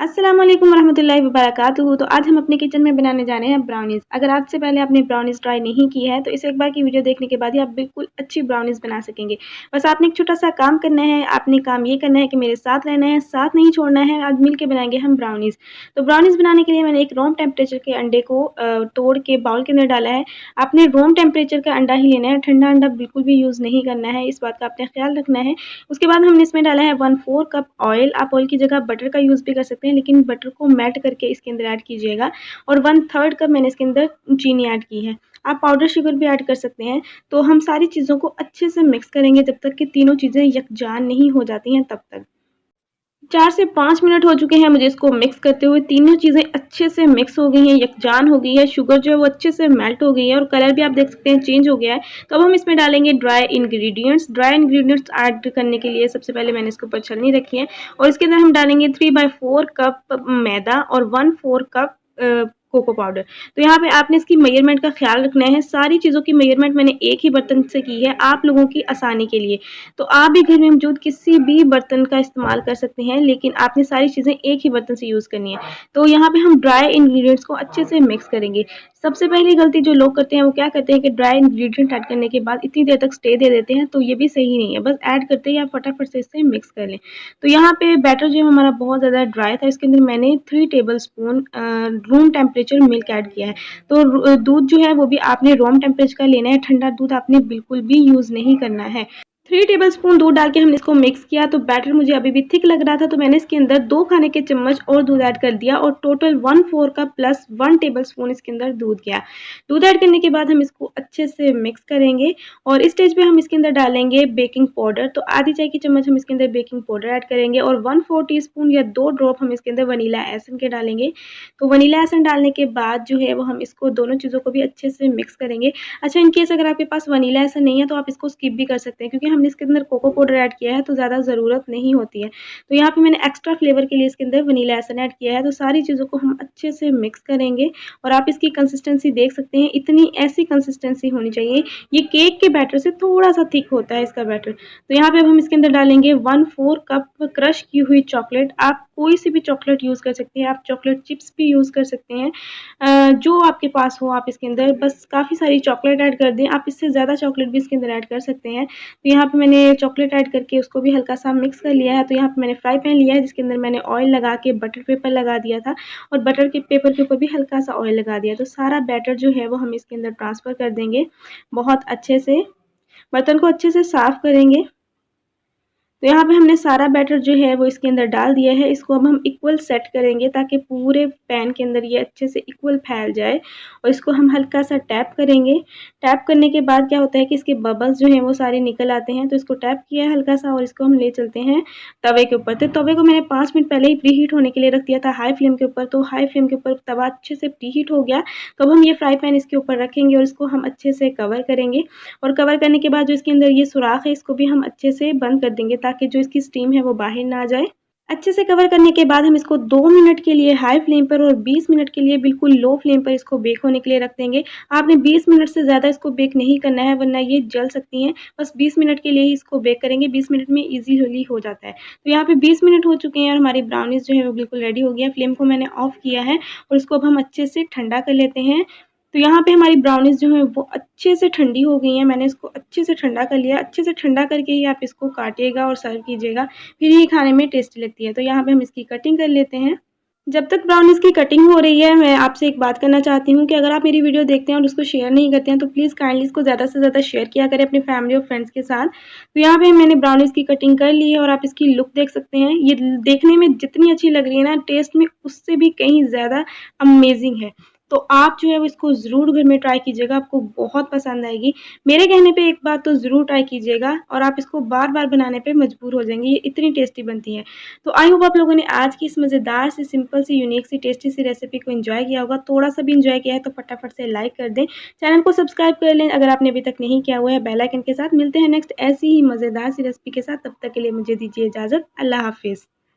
अस्सलाम वालेकुम रहमतुल्लाहि वबरकातुहू। तो आज हम अपने किचन में बनाने जा रहे हैं ब्राउनीज़। अगर आज से पहले आपने ब्राउनीज़ ट्राई नहीं की है तो इस एक बार की वीडियो देखने के बाद ही आप बिल्कुल अच्छी ब्राउनीज़ बना सकेंगे। बस आपने एक छोटा सा काम करना है, आपने काम ये करना है कि मेरे साथ रहना है, साथ नहीं छोड़ना है। आज मिल के बनाएंगे हम ब्राउनीज़। तो ब्राउनीज़ बनाने के लिए मैंने एक रूम टेम्परेचर के अंडे को तोड़ के बाउल के अंदर डाला है। आपने रूम टेम्परेचर का अंडा ही लेना है, ठंडा अंडा बिल्कुल भी यूज़ नहीं करना है, इस बात का आपने ख्याल रखना है। उसके बाद हमने इसमें डाला है 1/4 कप ऑयल। आप ऑयल की जगह बटर का यूज़ भी कर सकते हैं, लेकिन बटर को मेल्ट करके इसके अंदर ऐड कीजिएगा। और 1/3 कप मैंने इसके अंदर चीनी ऐड की है। आप पाउडर शुगर भी ऐड कर सकते हैं। तो हम सारी चीज़ों को अच्छे से मिक्स करेंगे जब तक कि तीनों चीज़ें यकजान नहीं हो जाती हैं तब तक। 4 से 5 मिनट हो चुके हैं मुझे इसको मिक्स करते हुए। तीनों चीज़ें अच्छे से मिक्स हो गई हैं, यकजान हो गई है, शुगर जो है वो अच्छे से मेल्ट हो गई है और कलर भी आप देख सकते हैं चेंज हो गया है। तो अब हम इसमें डालेंगे dry ingredients. Dry ingredients add करने के लिए सबसे पहले मैंने इसके ऊपर छलनी रखी है और इसके अंदर हम डालेंगे 3/4 कप मैदा और 1/4 कप कोको पाउडर। तो यहाँ पे आपने इसकी मेजरमेंट का ख्याल रखना है। सारी चीज़ों की मेजरमेंट मैंने एक ही बर्तन से की है आप लोगों की आसानी के लिए। तो आप भी घर में मौजूद किसी भी बर्तन का इस्तेमाल कर सकते हैं, लेकिन आपने सारी चीज़ें एक ही बर्तन से यूज़ करनी है। तो यहाँ पे हम ड्राई इंग्रेडिएंट्स को अच्छे से मिक्स करेंगे। सबसे पहली गलती जो लोग करते हैं वो क्या करते हैं कि ड्राई इंग्रेडिएंट ऐड करने के बाद इतनी देर तक स्टे दे देते हैं, तो ये भी सही नहीं है। बस ऐड करते ही आप फटाफट से इसे मिक्स कर लें। तो यहाँ पे बैटर जो हमारा बहुत ज़्यादा ड्राई था, इसके अंदर मैंने 3 tablespoon room temperature milk add किया है। तो दूध जो है वो भी आपने रूम टेम्परेचर का लेना है, ठंडा दूध आपने बिल्कुल भी यूज़ नहीं करना है। 3 टेबलस्पून दूध डाल के हमने इसको मिक्स किया। तो बैटर मुझे अभी भी थिक लग रहा था, तो मैंने इसके अंदर 2 खाने के चम्मच और दूध ऐड कर दिया और टोटल 1/4 कप प्लस 1 टेबलस्पून इसके अंदर दूध गया। दूध ऐड करने के बाद हम इसको अच्छे से मिक्स करेंगे और इस स्टेज पे हम इसके अंदर डालेंगे बेकिंग पाउडर। तो आधी चाय की चम्मच हम इसके अंदर बेकिंग पाउडर ऐड करेंगे और 1/4 टीस्पून या 2 ड्रॉप हम इसके अंदर वनीला एसेंस के डालेंगे। तो वनीला एसेंस डालने के बाद जो है वो हम इसको दोनों चीज़ों को भी अच्छे से मिक्स करेंगे। अच्छा, इन केस अगर आपके पास वनीला एसेंस नहीं है तो आप इसको स्किप भी कर सकते हैं, क्योंकि हमने इसके अंदर कोको पाउडर ऐड किया है तो ज़्यादा ज़रूरत नहीं होती है। तो यहाँ पे मैंने एक्स्ट्रा फ्लेवर के लिए इसके अंदर वनीला एसेंस ऐड किया है। तो सारी चीज़ों को हम अच्छे से मिक्स करेंगे और आप इसकी कंसिस्टेंसी देख सकते हैं, इतनी ऐसी कंसिस्टेंसी होनी चाहिए। ये केक के बैटर से थोड़ा-सा थिक होता है इसका बैटर। तो यहाँ पे अब हम इसके अंदर डालेंगे 1/4 कप क्रश की हुई चॉकलेट। आप कोई सी भी चॉकलेट यूज़ कर सकते हैं, आप चॉकलेट चिप्स भी यूज़ कर सकते हैं। जो आपके पास हो आप इसके अंदर बस काफ़ी सारी चॉकलेट ऐड कर दें। आप इससे ज़्यादा चॉकलेट भी इसके अंदर ऐड कर सकते हैं। तो यहाँ पे मैंने चॉकलेट ऐड करके उसको भी हल्का-सा मिक्स कर लिया है। तो यहाँ पे मैंने फ्राई पैन लिया है जिसके अंदर मैंने ऑयल लगा के बटर पेपर लगा दिया था और बटर के पेपर के ऊपर भी हल्का-सा ऑयल लगा दिया। तो सारा बैटर जो है वो हम इसके अंदर ट्रांसफ़र कर देंगे बहुत अच्छे से। बर्तन को अच्छे से साफ़ करेंगे। तो यहाँ पे हमने सारा बैटर जो है वो इसके अंदर डाल दिया है। इसको अब हम इक्वल सेट करेंगे ताकि पूरे पैन के अंदर ये अच्छे से इक्वल फैल जाए और इसको हम हल्का सा टैप करेंगे। टैप करने के बाद क्या होता है कि इसके बबल्स जो हैं वो सारे निकल आते हैं। तो इसको टैप किया है हल्का सा और इसको हम ले चलते हैं तवे के ऊपर। तो तवे को मैंने 5 मिनट पहले ही प्रीहीट होने के लिए रख दिया था हाई फ्लेम के ऊपर। तो हाई फ्लेम के ऊपर तवा अच्छे से प्रीहीट हो गया। तो अब हम ये फ्राई पैन इसके ऊपर रखेंगे और इसको हम अच्छे से कवर करेंगे और कवर करने के बाद जो इसके अंदर ये सुराख है इसको भी हम अच्छे से बंद कर देंगे ताकि जो इसकी स्टीम है वो बाहर ना जाए। अच्छे से कवर करने के बाद हम इसको 2 मिनट के लिए हाई फ्लेम पर और 20 मिनट के लिए बिल्कुल लो फ्लेम पर इसको बेक होने के लिए रख देंगे। आपने 20 मिनट से ज़्यादा इसको बेक नहीं करना है, वरना ये जल सकती हैं। बस 20 मिनट के लिए ही इसको बेक करेंगे, 20 मिनट में ईज़िली हो जाता है। तो यहाँ पे 20 मिनट हो चुके हैं और हमारी ब्राउनीज़ जो है वो बिल्कुल रेडी हो गई है। फ्लेम को मैंने ऑफ किया है और इसको अब हम अच्छे से ठंडा कर लेते हैं। तो यहाँ पे हमारी ब्राउनीज़ जो है वो अच्छे से ठंडी हो गई हैं। मैंने इसको अच्छे से ठंडा कर लिया। अच्छे से ठंडा करके ही आप इसको काटिएगा और सर्व कीजिएगा, फिर ये खाने में टेस्टी लगती है। तो यहाँ पे हम इसकी कटिंग कर लेते हैं। जब तक ब्राउनीज़ की कटिंग हो रही है, मैं आपसे एक बात करना चाहती हूँ कि अगर आप मेरी वीडियो देखते हैं और उसको शेयर नहीं करते हैं तो प्लीज़ काइंडली इसको ज़्यादा से ज़्यादा शेयर किया करें अपनी फैमिली और फ्रेंड्स के साथ। तो यहाँ पे मैंने ब्राउनीज़ की कटिंग कर ली है और आप इसकी लुक देख सकते हैं। ये देखने में जितनी अच्छी लग रही है ना, टेस्ट में उससे भी कहीं ज़्यादा अमेज़िंग है। तो आप जो है वो इसको ज़रूर घर में ट्राई कीजिएगा, आपको बहुत पसंद आएगी। मेरे कहने पे एक बार तो ज़रूर ट्राई कीजिएगा और आप इसको बार-बार बनाने पे मजबूर हो जाएँगे, ये इतनी टेस्टी बनती है। तो आई होप आप लोगों ने आज की इस मज़ेदार सी, सिंपल सी, यूनिक सी, टेस्टी सी रेसिपी को एंजॉय किया होगा। थोड़ा-सा भी एंजॉय किया है तो फटाफट से लाइक कर दें। चैनल को सब्सक्राइब कर लें अगर आपने अभी तक नहीं किया हुआ है, बेल आइकन के साथ। मिलते हैं नेक्स्ट ऐसी ही मज़ेदार सी रेसिपी के साथ, तब तक के लिए मुझे दीजिए इजाज़त। अल्लाह हाफ़िज़।